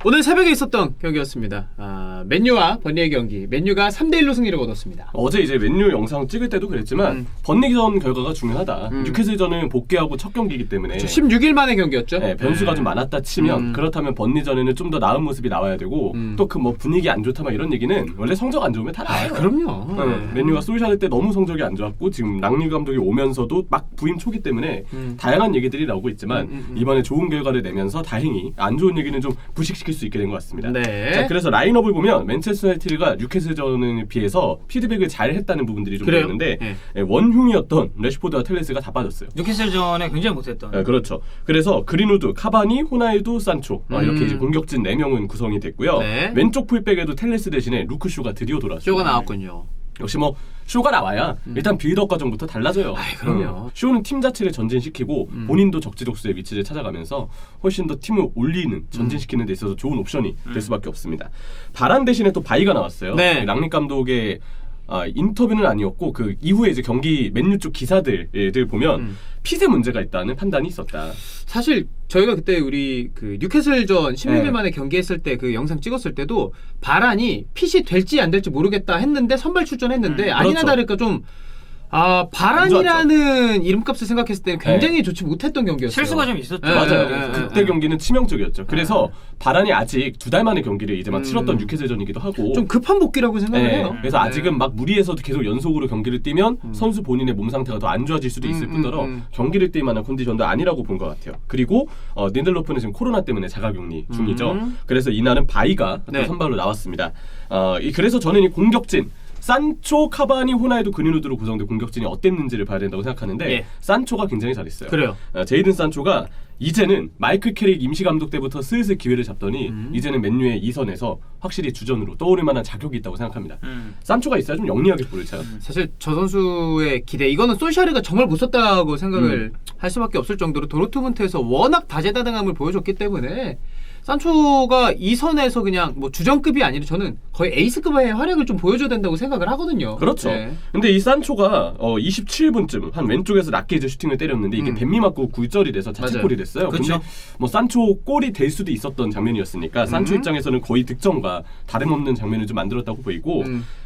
오늘 새벽에 있었던 경기였습니다. 맨유와 번리의 경기. 맨유가 3대1로 승리를 거뒀습니다. 어제 이제 맨유 영상 찍을 때도 그랬지만 번리전 결과가 중요하다. 뉴캐슬전은 복귀하고 첫 경기이기 때문에 16일 만의 경기였죠. 네, 변수가 좀 많았다 치면 그렇다면 번리전에는 좀 더 나은 모습이 나와야 되고 또 그 뭐 분위기 안 좋다 막 이런 얘기는 원래 성적 안 좋으면 다 나와요. 그럼요. 맨유가 솔샤르 때 너무 성적이 안 좋았고 지금 랑리 감독이 오면서도 막 부임 초기 때문에 다양한 얘기들이 나오고 있지만 이번에 좋은 결과를 내면서 다행히 안 좋은 얘기는 좀 부식시킬 수 있게 된 것 같습니다. 네. 자, 그래서 라인업을 보면 맨체스터 유나이티드가 뉴캐슬전에 비해서 피드백을 잘 했다는 부분들이 좀 보이는데 원흉이었던 래시포드와 텔레스가 다 빠졌어요. 뉴캐슬전에 굉장히 못했던. 네, 그렇죠. 그래서 그린우드, 카바니, 호날두, 산초 이렇게 이제 공격진 4명은 구성이 됐고요. 네. 왼쪽 풀백에도 텔레스 대신에 루크 쇼가 드디어 돌아왔어요. 쇼가 나왔군요. 역시 뭐 쇼가 나와야 일단 빌드업 과정부터 달라져요. 그럼요. 쇼는 팀 자체를 전진시키고 본인도 적지독수의 위치를 찾아가면서 훨씬 더 팀을 올리는 전진시키는 데 있어서 좋은 옵션이 될 수밖에 없습니다. 바란 대신에 또 바이가 나왔어요. 네. 랑닉 감독의 인터뷰는 아니었고 그 이후에 이제 경기 맨유 쪽 기사들을 보면 핏에 문제가 있다는 판단이 있었다. 사실 저희가 그때 우리 그 뉴캐슬전 16일 네. 만에 경기했을 때 그 영상 찍었을 때도 바란이 핏이 될지 안 될지 모르겠다 했는데 선발 출전했는데 아니나 그렇죠. 다를까 좀 바란이라는 이름값을 생각했을 때 굉장히 좋지 못했던 경기였어요. 실수가 좀 있었죠. 맞아요. 그때 경기는 치명적이었죠. 그래서 바란이 아직 2달 만에 경기를 이제 막 치렀던 뉴캐슬전이기도 하고 좀 급한 복귀라고 생각을 해요. 그래서 아직은 막 무리해서도 계속 연속으로 경기를 뛰면 선수 본인의 몸 상태가 더 안 좋아질 수도 있을 뿐더러 경기를 뛸 만한 컨디션도 아니라고 본 것 같아요. 그리고 닌델로프는 지금 코로나 때문에 자가격리 중이죠. 그래서 이날은 바이가 또 선발로 나왔습니다. 그래서 저는 이 공격진 산초, 카바니, 호날두, 그린우드로 구성된 공격진이 어땠는지를 봐야 된다고 생각하는데 산초가 굉장히 잘했어요. 그래요. 제이든 산초가 이제는 마이클 캐릭 임시감독 때부터 슬슬 기회를 잡더니 이제는 맨유의 2선에서 확실히 주전으로 떠오를 만한 자격이 있다고 생각합니다. 산초가 있어야 좀 영리하게 볼을 차요. 사실 저 선수의 기대 이거는 솔샤르가 정말 못 썼다고 생각을 할 수밖에 없을 정도로 도르트문트에서 워낙 다재다능함을 보여줬기 때문에 산초가 이 선에서 그냥 뭐 주전급이 아니라 저는 거의 에이스급의 활약을 좀 보여줘야 된다고 생각을 하거든요. 그렇죠. 근데 이 산초가 27분쯤 한 왼쪽에서 낮게 이제 슈팅을 때렸는데 이게 뱀미 맞고 굴절이 돼서 자책골이 됐어요. 그쵸. 근데 뭐 산초 골이 될 수도 있었던 장면이었으니까 산초 입장에서는 거의 득점과 다름없는 장면을 좀 만들었다고 보이고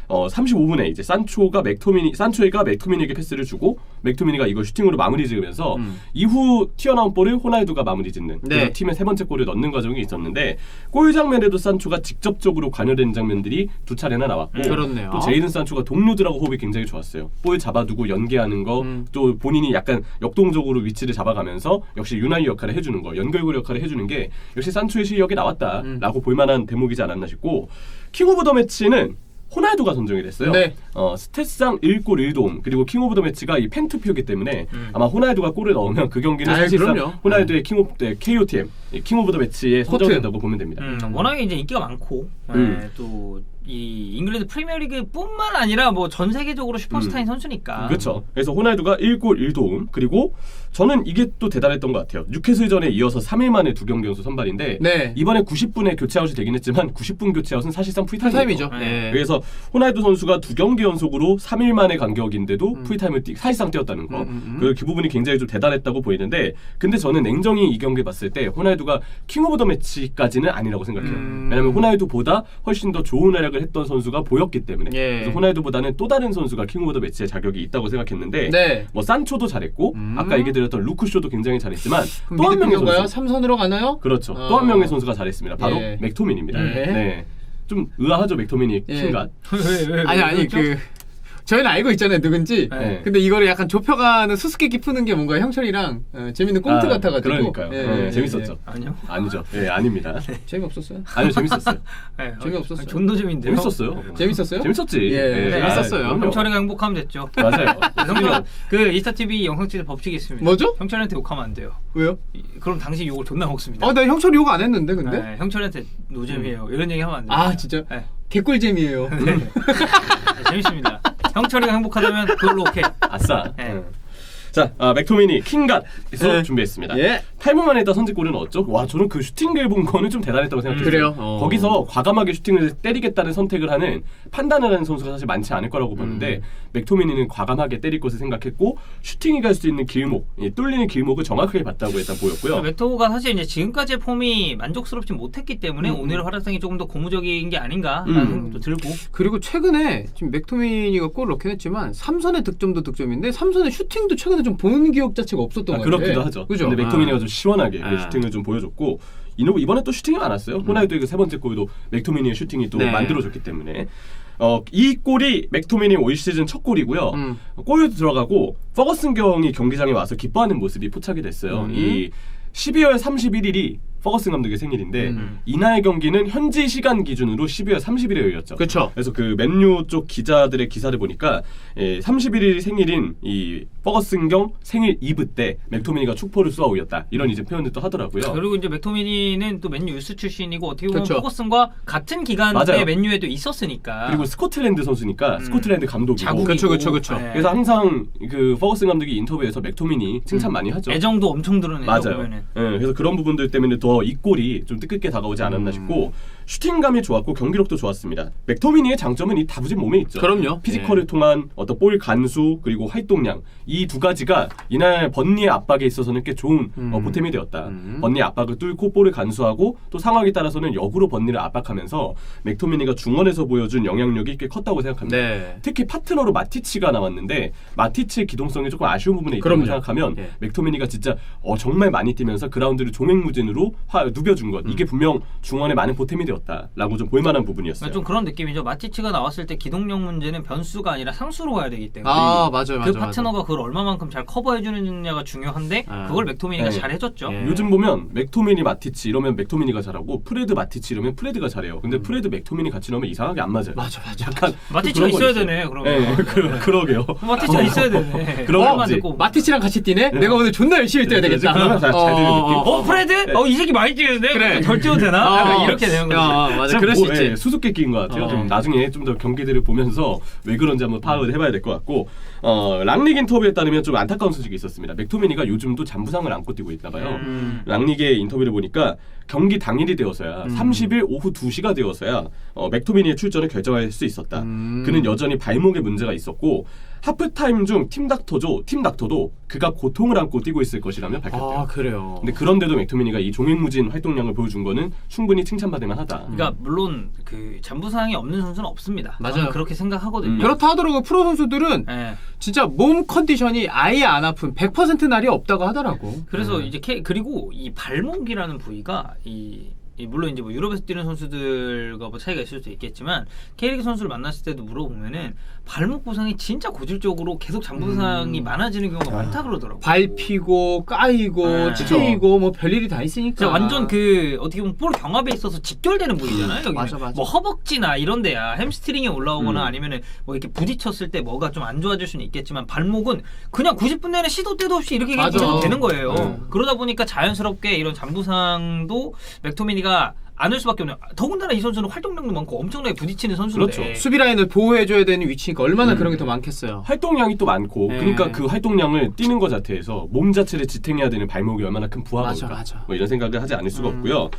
35분에 이제 산초에게 패스를 주고 맥토미니가 이걸 슈팅으로 마무리 지으면서 이후 튀어나온 볼을 호날두가 마무리 짓는 그래서 팀의 세 번째 골을 넣는 과정이 있었는데 골 장면에도 산초가 직접적으로 관여된 장면들이 두 차례나 나왔고 그렇네요. 또 제이든 산초가 동료들하고 호흡이 굉장히 좋았어요. 볼 잡아두고 연계하는 거 또 본인이 약간 역동적으로 위치를 잡아가면서 역시 유나이 역할을 해주는 거 연결고리 역할을 해주는 게 역시 산초의 실력이 나왔다라고 볼만한 대목이지 않았나 싶고 킹 오브 더 매치는 호날두가 선정이 됐어요. 스탯상 1골 1도움 그리고 킹 오브 더 매치가 이 팬투표이기 때문에 아마 호날두가 골을 넣으면 그 경기는 사실상 호날두의 KOTM 킹 오브 더 매치에 선정된다고 보면 됩니다. 워낙에 이제 인기가 많고 또 이 잉글랜드 프리미어리그뿐만 아니라 뭐 전 세계적으로 슈퍼스타인 선수니까. 그렇죠. 그래서 호날두가 1골 1도움 그리고 저는 이게 또 대단했던 것 같아요. 뉴캐슬전에 이어서 3일 만에 두 경기 연속 선발인데 이번에 90분에 교체아웃이 되긴 했지만 90분 교체아웃은 사실상 풀타임이죠. 그래서 호날두 선수가 두 경기 연속으로 3일 만의 간격인데도 풀타임을 사실상 뛰었다는 거. 그 부분이 굉장히 좀 대단했다고 보이는데 근데 저는 냉정히 이 경기 봤을 때 호날두가 킹 오브 더 매치까지는 아니라고 생각해요. 왜냐면 호날두보다 훨씬 더 좋은 활약을 했던 선수가 보였기 때문에 그래서 호날두보다는 또 다른 선수가 킹 오브 더 매치의 자격이 있다고 생각했는데 뭐 산초도 잘했고 아까 얘기 드렸던 루크쇼도 굉장히 잘했지만 또 한 명의 선수 3선으로 가나요? 그렇죠. 또 한 명의 선수가 잘했습니다. 바로 맥토민입니다. 좀 의아하죠 맥토민이 킹갓. 아니 저희는 알고 있잖아요 누군지. 근데 이거를 약간 좁혀가는 수수께끼 푸는 게 뭔가 형철이랑 재밌는 꽁트 같아가지고. 그러니까요. 재밌었죠. 아니요. 아니죠. 아닙니다. 재미없었어요. 아니요 재밌었어요. 재미없었어요. 존도 재밌는데요. 재밌었어요. 재밌었어요? 재밌었지. 재밌었어요. 형철이가 행복하면 됐죠. 맞아요. 형철 그 이스타TV 영상집에 법칙이 있습니다. 뭐죠? 형철이한테 욕하면 안 돼요. 왜요? 그럼 당신 욕을 존나 먹습니다. 나 형철이 욕 안 했는데 근데? 형철이한테 노잼이에요. 이런 얘기 하면 안 돼요. 진짜? 개꿀잼이에요. 재밌습니다. 형철이가 행복하다면 그걸로 오케이. 아싸. 자, 맥토미니 킹갓에서 네. 준비했습니다. 예. 8분 만에 했던 선제골은 넣었죠. 와, 저는 그 슈팅을 본 거는 좀 대단했다고 생각했어요. 그래요? 거기서 과감하게 슈팅을 때리겠다는 선택을 하는 판단을 하는 선수가 사실 많지 않을 거라고 보는데 맥토미니는 과감하게 때릴 것을 생각했고 슈팅이 갈 수 있는 길목, 뚫리는 길목을 정확하게 봤다고 일단 보였고요. 맥토가 사실 이제 지금까지의 폼이 만족스럽지 못했기 때문에 오늘의 활약상이 조금 더 고무적인 게 아닌가라는 생각도 들고. 그리고 최근에 지금 맥토미니가 골을 넣긴 했지만 3선의 득점도 득점인데 3선의 슈팅도 최근에 좀 보는 기억 자체가 없었던 것 같아요. 그렇기도 하죠. 그죠? 근데 맥토미니가 좀 시원하게 슈팅을 좀 보여줬고 이번에 또 슈팅이 많았어요. 호날두의 그 세 번째 골도 맥토미니의 슈팅이 또 네. 만들어줬기 때문에 이 골이 맥토미니 올 시즌 첫 골이고요. 골도 들어가고 퍼거슨 경이 경기장에 와서 기뻐하는 모습이 포착이 됐어요. 이 12월 31일이 퍼거슨 감독의 생일인데 이날 경기는 현지 시간 기준으로 12월 30일에 열렸죠. 그렇죠. 그래서 그 맨유 쪽 기자들의 기사를 보니까 31일이 생일인 이 퍼거슨 경 생일 이브 때 맥토미니가 축포를 쏘아 올렸다. 이런 이제 표현을 또 하더라고요. 그리고 이제 맥토미니는 또 맨유 유스 출신이고 어떻게 보면 그렇죠. 퍼거슨과 같은 기간에 맞아요. 맨유에도 있었으니까. 그리고 스코틀랜드 선수니까 스코틀랜드 감독이고. 자국이고. 그렇죠. 네. 그래서 항상 그 퍼거슨 감독이 인터뷰에서 맥토미니 칭찬 많이 하죠. 애정도 엄청 드러내죠. 맞아요. 보면은. 그래서 그런 부분들 때문에 더 이 골이 좀 뜻깊게 다가오지 않았나 싶고 슈팅감이 좋았고 경기력도 좋았습니다. 맥토미니의 장점은 이 다부진 몸에 있죠. 그럼요. 피지컬을 통한 어떤 볼 간수 그리고 활동량 이 두 가지가 이날 번니의 압박에 있어서는 꽤 좋은 보탬이 되었다. 번니의 압박을 뚫고 볼을 간수하고 또 상황에 따라서는 역으로 번니를 압박하면서 맥토미니가 중원에서 보여준 영향력이 꽤 컸다고 생각합니다. 네. 특히 파트너로 마티치가 나왔는데 마티치의 기동성이 조금 아쉬운 부분에 있다고 그럼요. 생각하면 예. 맥토미니가 진짜 정말 많이 뛰면서 그라운드를 종횡무진으로 누벼준 것 이게 분명 중원에 많은 보탬이 되었다라고 좀 볼만한 부분이었어요. 좀 그런 느낌이죠. 마티치가 나왔을 때 기동력 문제는 변수가 아니라 상수로 가야 되기 때문에 맞아요. 그 파트너가 그걸 얼마만큼 잘 커버해주느냐가 중요한데 그걸 맥토미니가 네. 잘 해줬죠. 예. 요즘 보면 맥토미니 마티치 이러면 맥토미니가 잘하고 프레드 마티치 이러면 프레드가 잘해요. 근데 프레드 맥토미니 같이 넣으면 이상하게 안 맞아요. 맞아. 약간 마티치가 그런 거 있어야 있어요. 되네. 그러면. 그러게요. 마티치가 있어야 되네. 그런 그것만 거지. 듣고 마티치랑 같이 뛰네? 내가 오늘 존나 열심히 뛰어야 되겠다. 그러면 잘 되는 느낌. 프레드? 이 새끼 많이 뛰는데? 그래. 덜 뛰어도 되나? 약간 이렇게 되는 거지. 맞아. 그럴 수 있지. 수수께끼인 것 같아요. 좀 나중에 좀 더 경기들을 보면서 왜 그런지 한번 파악을 해봐야 될 것 같고 랑릭 인터뷰에 따르면 좀 안타까운 소식이 있었습니다. 맥토미니가 요즘도 잔부상을 안고 뛰고 있나 봐요. 랑릭의 인터뷰를 보니까 경기 당일이 되어서야 30일 오후 2시가 되어서야 맥토미니의 출전을 결정할 수 있었다. 그는 여전히 발목에 문제가 있었고 하프타임 중 팀 닥터도 그가 고통을 안고 뛰고 있을 것이라며 밝혔대요. 그래요. 근데 그런데도 맥토미니가 이 종횡무진 활동량을 보여준 거는 충분히 칭찬받을 만하다. 그러니까 물론 그 잔부상이 없는 선수는 없습니다. 맞아요. 저는 그렇게 생각하거든요. 그렇다 하더라고. 프로 선수들은 네. 진짜 몸 컨디션이 아예 안 아픈 100% 날이 없다고 하더라고. 그래서 이제 그리고 이 발목이라는 부위가 물론 이제 뭐 유럽에서 뛰는 선수들과 뭐 차이가 있을 수도 있겠지만 K리그 선수를 만났을 때도 물어보면은 발목 부상이 진짜 고질적으로 계속 잔부상이 많아지는 경우가 많다 그러더라고요. 밟히고 까이고 튀고 뭐 별일이 다 있으니까. 완전 어떻게 보면 볼 경합에 있어서 직결되는 부위잖아요. 여기는. 맞아. 뭐 허벅지나 이런 데야 햄스트링에 올라오거나 아니면은 뭐 이렇게 부딪혔을 때 뭐가 좀 안 좋아질 수는 있겠지만 발목은 그냥 90분 내내 시도 때도 없이 이렇게 계속 되는 거예요. 그러다 보니까 자연스럽게 이런 잔부상도 맥토미니가 안 올 수밖에 없네요. 더군다나 이 선수는 활동량도 많고 엄청나게 부딪히는 선수인데. 그렇죠. 수비 라인을 보호해줘야 되는 위치니까 얼마나 그런 게 더 많겠어요. 활동량이 또 많고 네. 그러니까 그 활동량을 뛰는 것 자체에서 몸 자체를 지탱해야 되는 발목이 얼마나 큰 부하가 맞아. 뭐 이런 생각을 하지 않을 수가 없고요.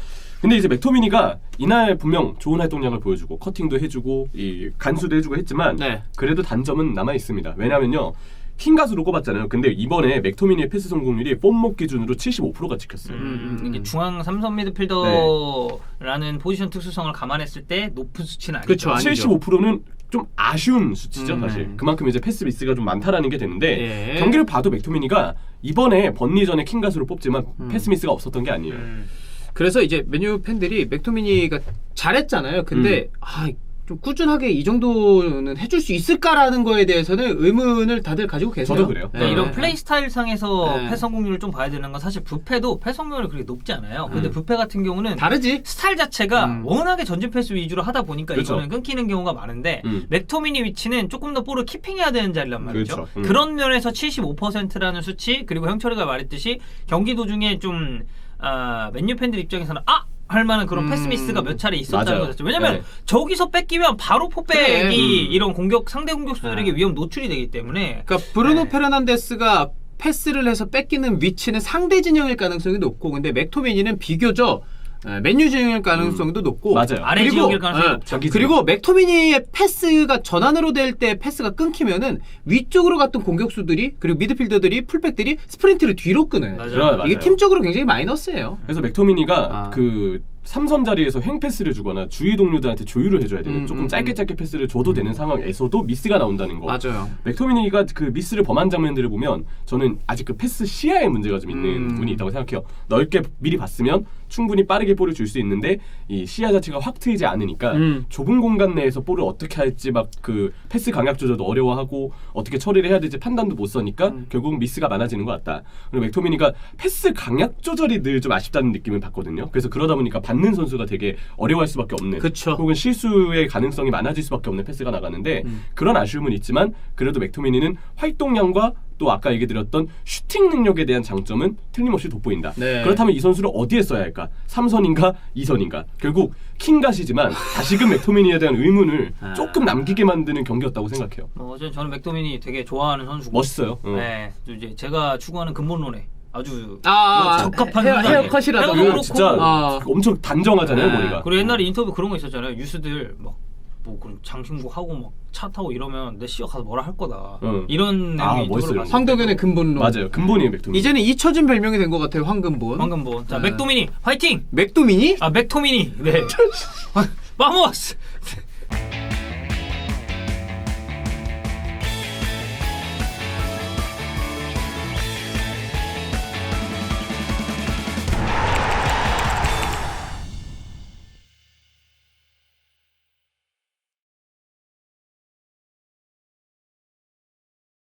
근데 이제 맥토미니가 이날 분명 좋은 활동량을 보여주고 커팅도 해주고 이 간수도 해주고 했지만 그래도 단점은 남아 있습니다. 왜냐면요. 킹가수로 꼽았잖아요. 근데 이번에 맥토미니의 패스 성공률이 폼목 기준으로 75%가 찍혔어요. 이게 중앙 3선 미드필더라는 포지션 특수성을 감안했을 때 높은 수치는 아니죠. 그렇죠. 75%는 좀 아쉬운 수치죠, 사실. 그만큼 이제 패스 미스가 좀 많다라는 게 되는데 경기를 봐도 맥토미니가 이번에 번리전에 킹가수로 뽑지만 패스 미스가 없었던 게 아니에요. 그래서 이제 맨유 팬들이 맥토미니가 잘했잖아요. 근데 좀 꾸준하게 이 정도는 해줄 수 있을까라는 거에 대해서는 의문을 다들 가지고 계세요. 저도 그래요. 그러니까 이런 플레이 스타일 상에서 네. 패스 성공률을 좀 봐야 되는 건 사실 부패도 패스 성공률이 그렇게 높지 않아요. 근데 부패 같은 경우는 다르지? 스타일 자체가 워낙에 전진 패스 위주로 하다 보니까 그렇죠. 이거는 끊기는 경우가 많은데 맥토미니 위치는 조금 더 볼을 키핑해야 되는 자리란 말이죠. 그렇죠. 그런 면에서 75%라는 수치 그리고 형철이가 말했듯이 경기 도중에 좀 맨유 팬들 입장에서는 할 만한 그런 패스 미스가 몇 차례 있었다는 맞아요. 거죠. 왜냐면 저기서 뺏기면 바로 포백이 이런 상대 공격수들에게 위험 노출이 되기 때문에. 그러니까 브루노 페르난데스가 패스를 해서 뺏기는 위치는 상대 진영일 가능성이 높고 근데 맥토미니는 비교적 맨유 진영일 가능성도 높고 맞아요. 아래 지역일 가능성이 높죠. 그리고 맥토미니의 패스가 전환으로 될 때 패스가 끊기면은 위쪽으로 갔던 공격수들이 그리고 미드필더들이 풀백들이 스프린트를 뒤로 끊어요. 맞아요. 이게 팀적으로 굉장히 마이너스예요. 그래서 맥토미니가 그 3선 자리에서 횡 패스를 주거나 주위 동료들한테 조율을 해줘야 되는 조금 짧게 패스를 줘도 되는 상황에서도 미스가 나온다는 거. 맞아요. 맥토미니가 그 미스를 범한 장면들을 보면 저는 아직 그 패스 시야에 문제가 좀 있는 부분이 있다고 생각해요. 넓게 미리 봤으면 충분히 빠르게 볼을 줄 수 있는데 이 시야 자체가 확 트이지 않으니까 좁은 공간 내에서 볼을 어떻게 할지 막 그 패스 강약 조절도 어려워하고 어떻게 처리를 해야 될지 판단도 못 서니까 결국 미스가 많아지는 것 같다. 그리고 맥토미니가 패스 강약 조절이 늘 좀 아쉽다는 느낌을 받거든요. 그래서 그러다 보니까 받는 선수가 되게 어려워할 수밖에 없는 그쵸. 혹은 실수의 가능성이 많아질 수밖에 없는 패스가 나가는데 그런 아쉬움은 있지만 그래도 맥토미니는 활동량과 또 아까 얘기 드렸던 슈팅 능력에 대한 장점은 틀림없이 돋보인다. 네. 그렇다면 이 선수를 어디에 써야 할까? 3선인가 2선인가? 결국 킹갓이지만 다시금 맥토미니에 대한 의문을 조금 남기게 만드는 경기였다고 생각해요. 저는 맥토미니 되게 좋아하는 선수고 멋있어요. 네, 또 이제 제가 추구하는 근본론에 아주 적합한 헤어컷이라서 헤어도 진짜 엄청 단정하잖아요 머리가. 그리고 옛날에 인터뷰 그런 거 있었잖아요. 유스들 막 뭐 그런 장신구 하고 막 차 타고 이러면 내 씨가 가서 뭐라 할 거다. 이런 내용이 멋있어요. 황덕현의 근본론. 맞아요. 근본이에요 맥토미니. 이제는 잊혀진 별명이 된 것 같아요. 황근본. 황근본. 자 맥도미니 화이팅. 맥도미니? 맥토미니. 네. 바모스.